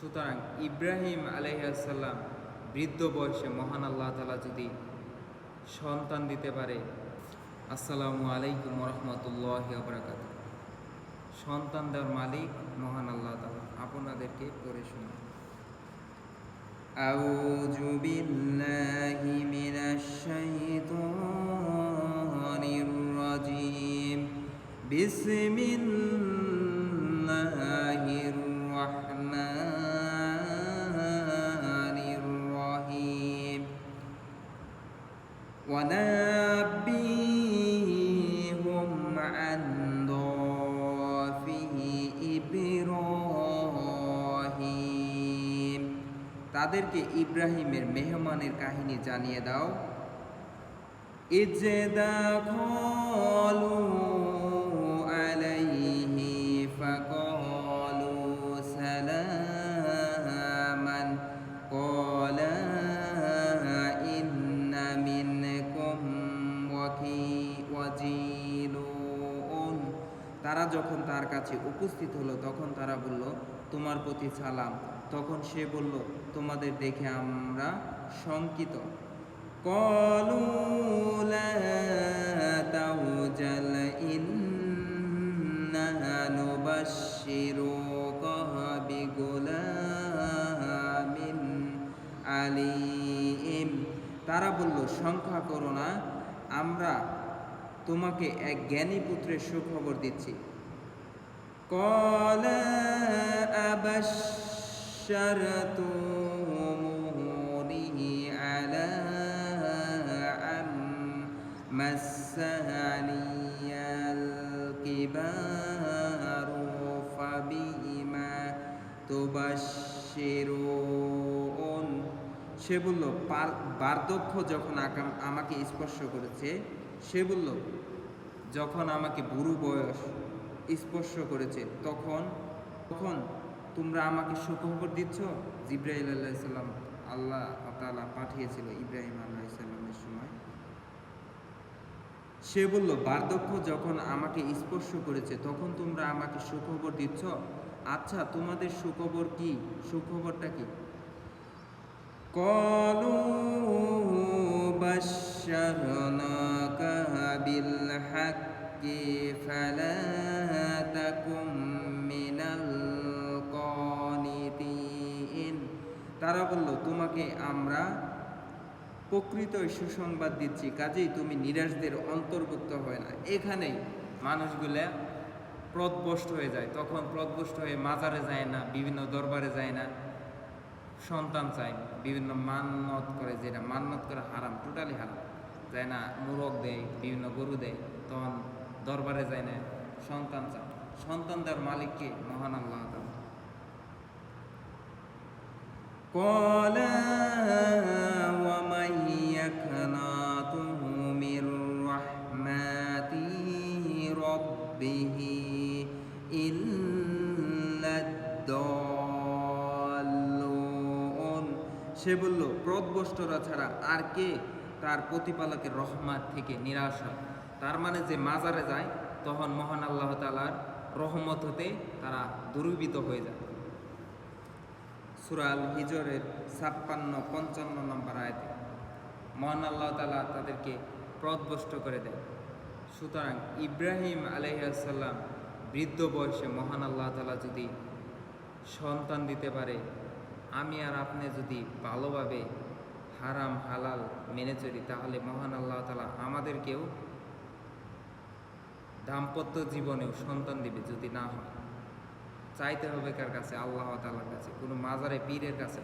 সুতরাং ইব্রাহিম আলাইহিসসালাম বৃদ্ধ বয়সে মহান আল্লাহ তাআলা যদি সন্তান দিতে পারে, আসসালামু আলাইকুম রহমতুল্লাহি ওয়া বারাকাতুহু, সন্তান দেওয়ার মালিক মহান আল্লাহ তাআলা। আপনাদেরকে পড়ে শোনাই। আউযু বিল্লাহি মিনাশ শাইতানির রাজিম। বিসমিল্লাহির রাহমানির রহিম। وَنَبِّئْهُمْ عَنْ ضَيْفِ ইব্রাহিম। তাদেরকে ইব্রাহিমের মেহমানের কাহিনী জানিয়ে দাও। ইয দাখালু আলাইহি ফাকালু সালামান ক্বালা ইন্না মিনকুম ওয়াজিলুন। তারা যখন তার কাছে উপস্থিত হলো তখন তারা বলল, তোমার প্রতি সালাম। তখন সে বলল, তোমাদের দেখে আমরা শঙ্কিত। ক্বালু লা তাওজাল ইন্না নুবাশশিরুকা বিগুলামিন আলীম। তারা বলল, সংখ্যা করো না, আমরা তোমাকে এক জ্ঞানী পুত্রের সুখবর দিচ্ছি। ক্বালা আবাশশারতুমুনি আলা আম মাসসানিয়াল কিবারু ফাবিমা তুবাশশিরুন। সে বলল, বার্ধক্য যখন আমাকে স্পর্শ করেছে। সে বলল, যখন আমাকে বুড়ো বয়স স্পর্শ করেছে তখন তোমরা আমাকে সুখবর দিচ্ছ। জিবরাইল আলাইহিস সালাম আল্লাহ তাআলা পাঠিয়েছিল ইব্রাহিম আলাইহিস সালামের সময়। সে বলল, বার্ধক্য যখন আমাকে স্পর্শ করেছে তখন তোমরা আমাকে সুখবর দিচ্ছ। আচ্ছা, তোমাদের সুখবর কি? সুখবরটা কি? ক্বালু বাশশারনাকা বিল হাক্কি ফালা তাকুম মিনাল কানিতিন। তারা বলল, তোমাকে আমরা প্রকৃতই সুসংবাদ দিচ্ছি, কাজেই তুমি নিরাশদের অন্তর্ভুক্ত হয় না। এখানেই মানুষগুলা পথভ্রষ্ট হয়ে যায়। তখন পথভ্রষ্ট হয়ে মাজারে যায় না, বিভিন্ন দরবারে যায় না, সন্তান চায়, বিভিন্ন মান্নত করে, যেটা মান্নত করে হারাম, টোটালি হারাম, যায় না, মুরগ দেয়, বিভিন্ন গরু দেয়, তখন দরবারে যায় না, সন্তান চায়। সন্তান দেওয়ার মালিককে মহান আল্লাহ তাআলা। ক্বালা ওয়া মান ইয়াকনাতু মির রাহমাতি রাব্বিহি ইল্লাদ-দাল্লুন। সে বলল, পথভ্রষ্টরা ছাড়া আর কে তার প্রতিপালকের রহমত থেকে নিরাশ হয়? তার মানে যে মাজারে যায় তখন মহান আল্লাহ তাআলার রহমত হতে তারা দুর্বৃত হয়ে যায়। সূরা আল হিজরের 56-55 নম্বর আয়াতে মহান আল্লাহ তাআলা তাদেরকে পথভ্রষ্ট করে দেয়। সুতরাং ইব্রাহিম আলাইহিসসালাম বৃদ্ধ বয়সে মহান আল্লাহ তাআলা যদি সন্তান দিতে পারে, আমি আর আপনি যদি ভালোভাবে হারাম হালাল মেনে চলি, তাহলে মহান আল্লাহ তাআলা আমাদেরকেও দাম্পত্য জীবনেও সন্তান দিবে। যদি না হয়, চাইতে হবে কার কাছে? আল্লাহ তাআলার কাছে, কোনো মাজারে পীরের কাছে।